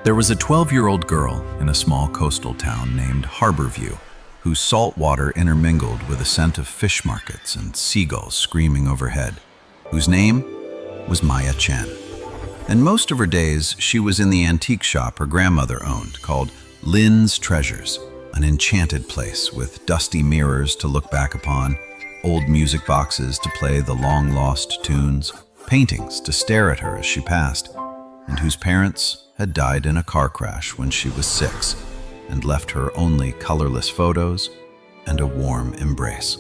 There was a 12-year-old girl in a small coastal town named Harborview, whose salt water intermingled with a scent of fish markets and seagulls screaming overhead, whose name was Maya Chen. And most of her days, she was in the antique shop her grandmother owned, called Lin's Treasures, an enchanted place with dusty mirrors to look back upon, old music boxes to play the long-lost tunes, paintings to stare at her as she passed, and whose parents had died in a car crash when she was 6 and left her only colorless photos and a warm embrace.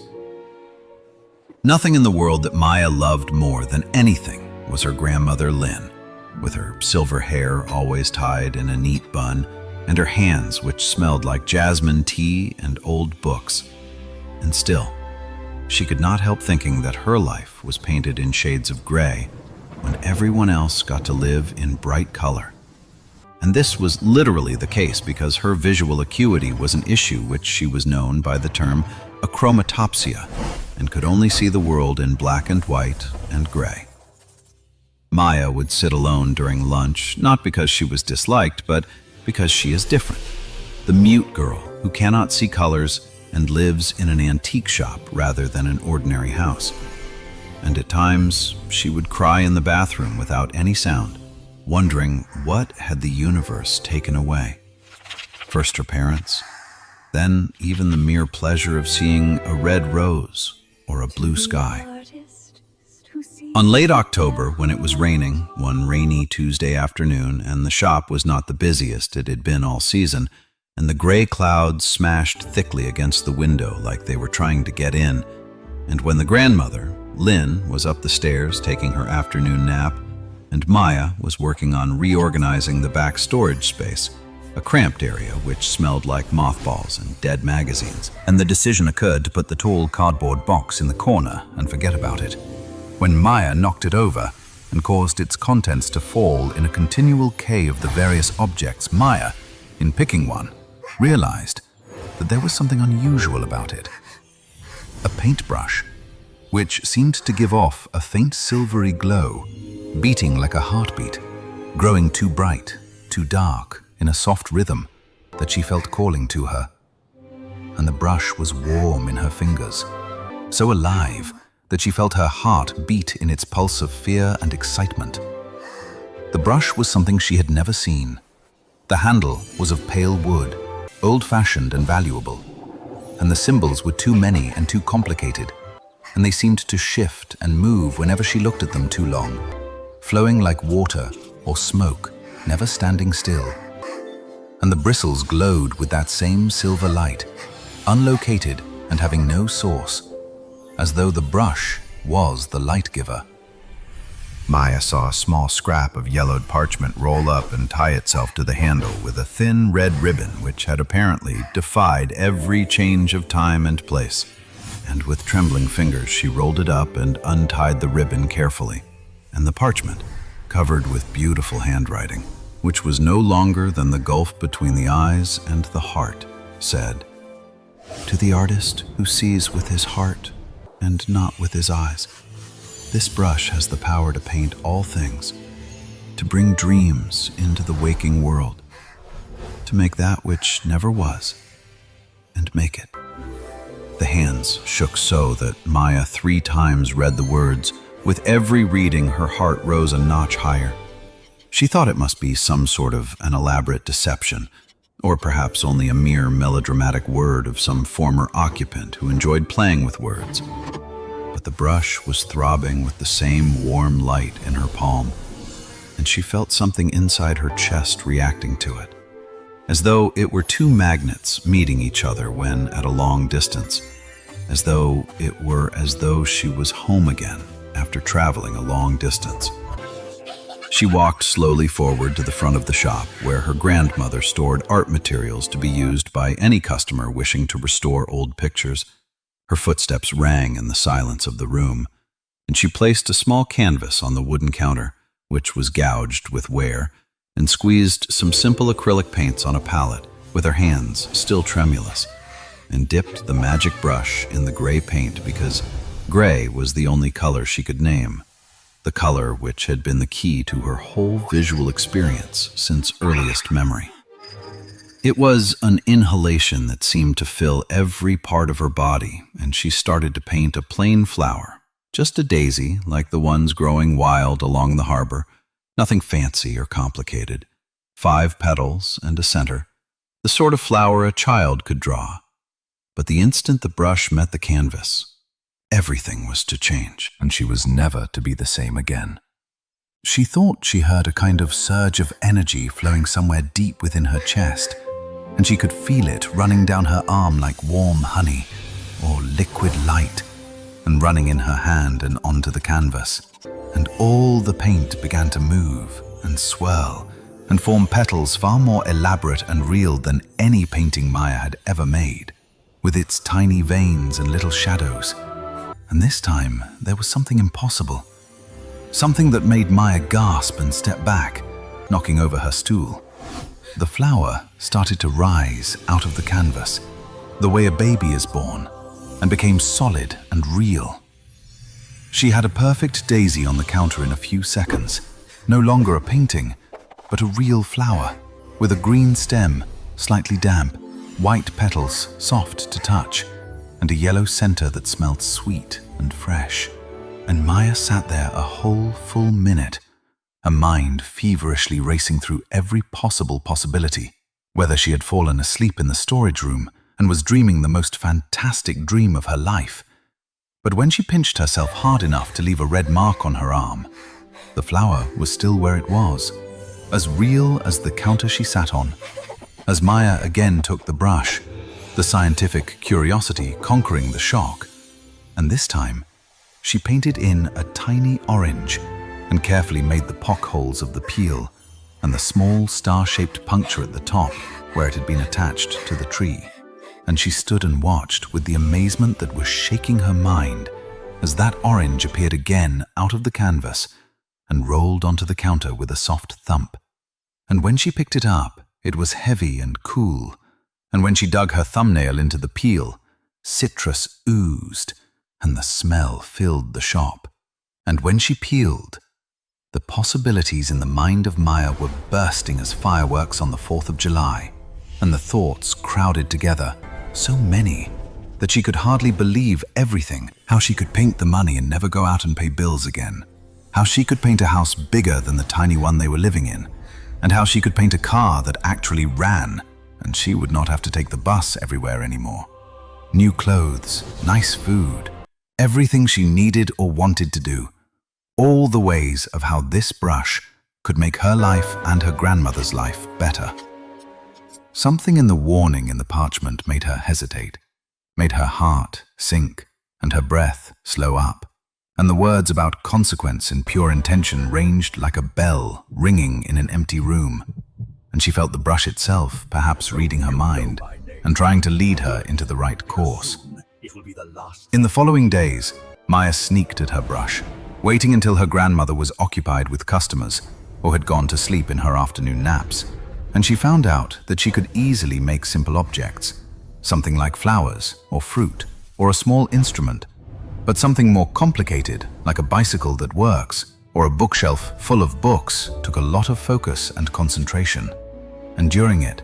Nothing in the world that Maya loved more than anything was her grandmother Lin, with her silver hair always tied in a neat bun and her hands which smelled like jasmine tea and old books. And still, she could not help thinking that her life was painted in shades of gray when everyone else got to live in bright color. And this was literally the case because her visual acuity was an issue which she was known by the term achromatopsia and could only see the world in black and white and gray. Maya would sit alone during lunch, not because she was disliked, but because she is different. The mute girl who cannot see colors and lives in an antique shop rather than an ordinary house. And at times, she would cry in the bathroom without any sound, wondering what had the universe taken away. First her parents, then even the mere pleasure of seeing a red rose or a blue sky. On late October, when it was raining, one rainy Tuesday afternoon, and the shop was not the busiest it had been all season, and the gray clouds smashed thickly against the window like they were trying to get in, and when the grandmother, Lin, was up the stairs taking her afternoon nap, and Maya was working on reorganizing the back storage space, a cramped area which smelled like mothballs and dead magazines, and the decision occurred to put the tall cardboard box in the corner and forget about it, when Maya knocked it over and caused its contents to fall in a continual K of the various objects. Maya, in picking one, realized that there was something unusual about it. A paintbrush, which seemed to give off a faint silvery glow, beating like a heartbeat, growing too bright, too dark, in a soft rhythm that she felt calling to her. And the brush was warm in her fingers, so alive that she felt her heart beat in its pulse of fear and excitement. The brush was something she had never seen. The handle was of pale wood, old-fashioned and valuable, and the symbols were too many and too complicated, and they seemed to shift and move whenever she looked at them too long, flowing like water or smoke, never standing still. And the bristles glowed with that same silver light, unlocated and having no source, as though the brush was the light giver. Maya saw a small scrap of yellowed parchment roll up and tie itself to the handle with a thin red ribbon which had apparently defied every change of time and place. And with trembling fingers she rolled it up and untied the ribbon carefully, and the parchment, covered with beautiful handwriting, which was no longer than the gulf between the eyes and the heart, said, "To the artist who sees with his heart and not with his eyes, this brush has the power to paint all things, to bring dreams into the waking world, to make that which never was, and make it." The hands shook so that Maya 3 times read the words. With every reading, her heart rose a notch higher. She thought it must be some sort of an elaborate deception, or perhaps only a mere melodramatic word of some former occupant who enjoyed playing with words. But the brush was throbbing with the same warm light in her palm, and she felt something inside her chest reacting to it, as though it were 2 magnets meeting each other when at a long distance, as though she was home again after traveling a long distance. She walked slowly forward to the front of the shop where her grandmother stored art materials to be used by any customer wishing to restore old pictures. Her footsteps rang in the silence of the room, and she placed a small canvas on the wooden counter, which was gouged with wear, and squeezed some simple acrylic paints on a palette with her hands still tremulous, and dipped the magic brush in the gray paint because gray was the only color she could name. the color which had been the key to her whole visual experience since earliest memory. It was an inhalation that seemed to fill every part of her body, and she started to paint a plain flower, just a daisy like the ones growing wild along the harbor, nothing fancy or complicated. 5 petals and a center, the sort of flower a child could draw. But the instant the brush met the canvas, everything was to change, and she was never to be the same again. She thought she heard a kind of surge of energy flowing somewhere deep within her chest, and she could feel it running down her arm like warm honey or liquid light, and running in her hand and onto the canvas. And all the paint began to move and swirl and form petals far more elaborate and real than any painting Maya had ever made, with its tiny veins and little shadows. And this time, there was something impossible. Something that made Maya gasp and step back, knocking over her stool. The flower started to rise out of the canvas, the way a baby is born, and became solid and real. She had a perfect daisy on the counter in a few seconds, no longer a painting, but a real flower, with a green stem, slightly damp, white petals, soft to touch, and a yellow center that smelled sweet and fresh. And Maya sat there a whole full minute, her mind feverishly racing through every possible possibility, whether she had fallen asleep in the storage room and was dreaming the most fantastic dream of her life. But when she pinched herself hard enough to leave a red mark on her arm, the flower was still where it was, as real as the counter she sat on. As Maya again took the brush, the scientific curiosity conquering the shock, and this time she painted in a tiny orange and carefully made the pock holes of the peel and the small star-shaped puncture at the top where it had been attached to the tree. And she stood and watched with the amazement that was shaking her mind as that orange appeared again out of the canvas and rolled onto the counter with a soft thump. And when she picked it up, it was heavy and cool, and when she dug her thumbnail into the peel, citrus oozed, and the smell filled the shop. And when she peeled, the possibilities in the mind of Maya were bursting as fireworks on the 4th of July, and the thoughts crowded together, so many, that she could hardly believe everything. How she could paint the money and never go out and pay bills again. How she could paint a house bigger than the tiny one they were living in. And how she could paint a car that actually ran, and she would not have to take the bus everywhere anymore. New clothes, nice food, everything she needed or wanted to do. All the ways of how this brush could make her life and her grandmother's life better. Something in the warning in the parchment made her hesitate, made her heart sink, and her breath slow up. And the words about consequence and pure intention ranged like a bell ringing in an empty room, and she felt the brush itself perhaps reading her mind and trying to lead her into the right course. In the following days, Maya sneaked at her brush, waiting until her grandmother was occupied with customers or had gone to sleep in her afternoon naps, and she found out that she could easily make simple objects, something like flowers or fruit or a small instrument. But something more complicated, like a bicycle that works, or a bookshelf full of books, took a lot of focus and concentration. And during it,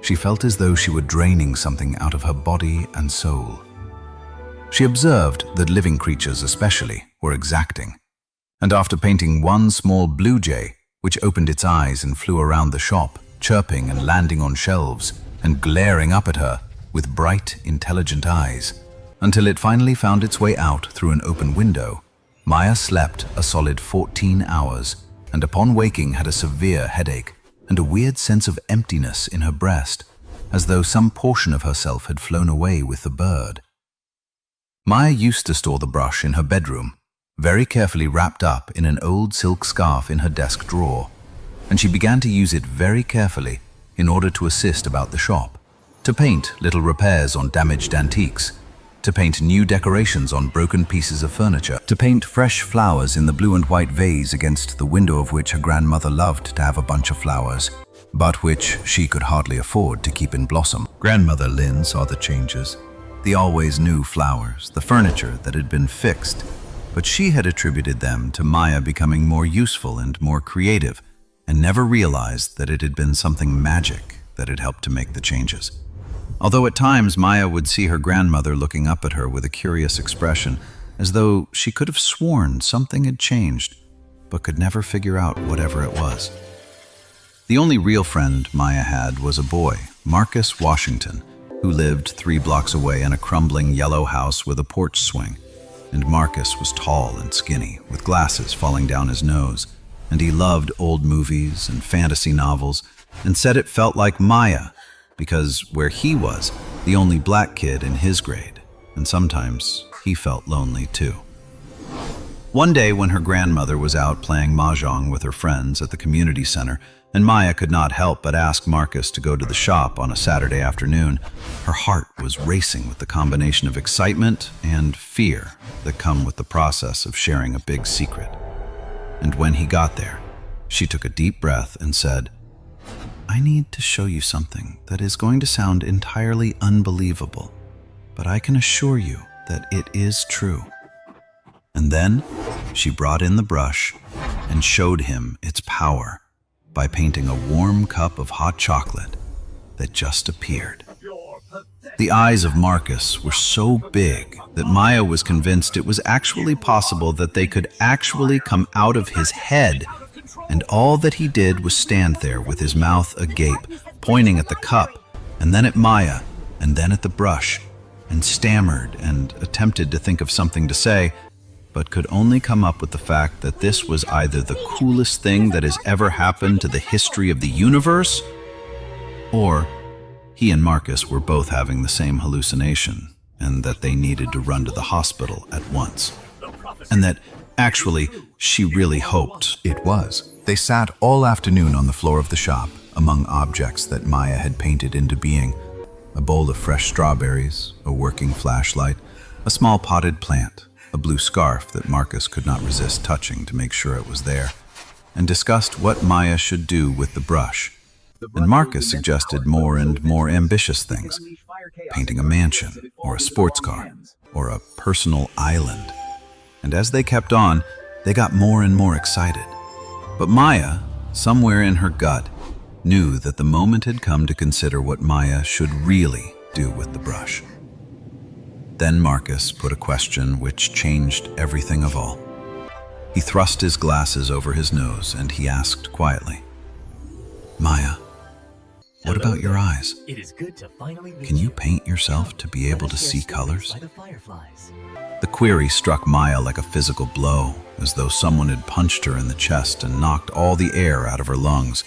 she felt as though she were draining something out of her body and soul. She observed that living creatures especially were exacting. And after painting one small blue jay, which opened its eyes and flew around the shop, chirping and landing on shelves, and glaring up at her with bright, intelligent eyes, until it finally found its way out through an open window, Maya slept a solid 14 hours, and upon waking had a severe headache and a weird sense of emptiness in her breast, as though some portion of herself had flown away with the bird. Maya used to store the brush in her bedroom, very carefully wrapped up in an old silk scarf in her desk drawer, and she began to use it very carefully in order to assist about the shop, to paint little repairs on damaged antiques, to paint new decorations on broken pieces of furniture, to paint fresh flowers in the blue and white vase against the window of which her grandmother loved to have a bunch of flowers, but which she could hardly afford to keep in blossom. Grandmother Lynn saw the changes, the always new flowers, the furniture that had been fixed, but she had attributed them to Maya becoming more useful and more creative, and never realized that it had been something magic that had helped to make the changes. Although at times Maya would see her grandmother looking up at her with a curious expression, as though she could have sworn something had changed, but could never figure out whatever it was. The only real friend Maya had was a boy, Marcus Washington, who lived 3 blocks away in a crumbling yellow house with a porch swing. And Marcus was tall and skinny, with glasses falling down his nose, and he loved old movies and fantasy novels, and said it felt like Maya, because where he was, the only black kid in his grade, and sometimes he felt lonely too. One day when her grandmother was out playing mahjong with her friends at the community center, and Maya could not help but ask Marcus to go to the shop on a Saturday afternoon, her heart was racing with the combination of excitement and fear that come with the process of sharing a big secret. And when he got there, she took a deep breath and said, "I need to show you something that is going to sound entirely unbelievable, but I can assure you that it is true." And then she brought in the brush and showed him its power by painting a warm cup of hot chocolate that just appeared. The eyes of Marcus were so big that Maya was convinced it was actually possible that they could actually come out of his head, and all that he did was stand there with his mouth agape, pointing at the cup, and then at Maya, and then at the brush, and stammered and attempted to think of something to say, but could only come up with the fact that this was either the coolest thing that has ever happened to the history of the universe, or he and Marcus were both having the same hallucination, and that they needed to run to the hospital at once. And that, actually, she really hoped it was. They sat all afternoon on the floor of the shop, among objects that Maya had painted into being: a bowl of fresh strawberries, a working flashlight, a small potted plant, a blue scarf that Marcus could not resist touching to make sure it was there, and discussed what Maya should do with the brush. And Marcus suggested more and more ambitious things: painting a mansion, or a sports car, or a personal island. And as they kept on, they got more and more excited. But Maya, somewhere in her gut, knew that the moment had come to consider what Maya should really do with the brush. Then Marcus put a question which changed everything of all. He thrust his glasses over his nose and he asked quietly, "Maya, what about your eyes? Can you paint yourself to be able to see colors?" The query struck Maya like a physical blow, as though someone had punched her in the chest and knocked all the air out of her lungs,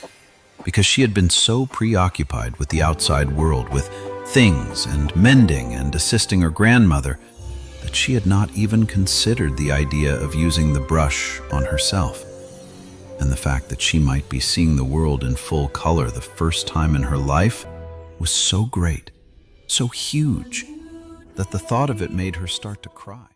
because she had been so preoccupied with the outside world, with things and mending and assisting her grandmother, that she had not even considered the idea of using the brush on herself. And the fact that she might be seeing the world in full color the first time in her life was so great, so huge, that the thought of it made her start to cry.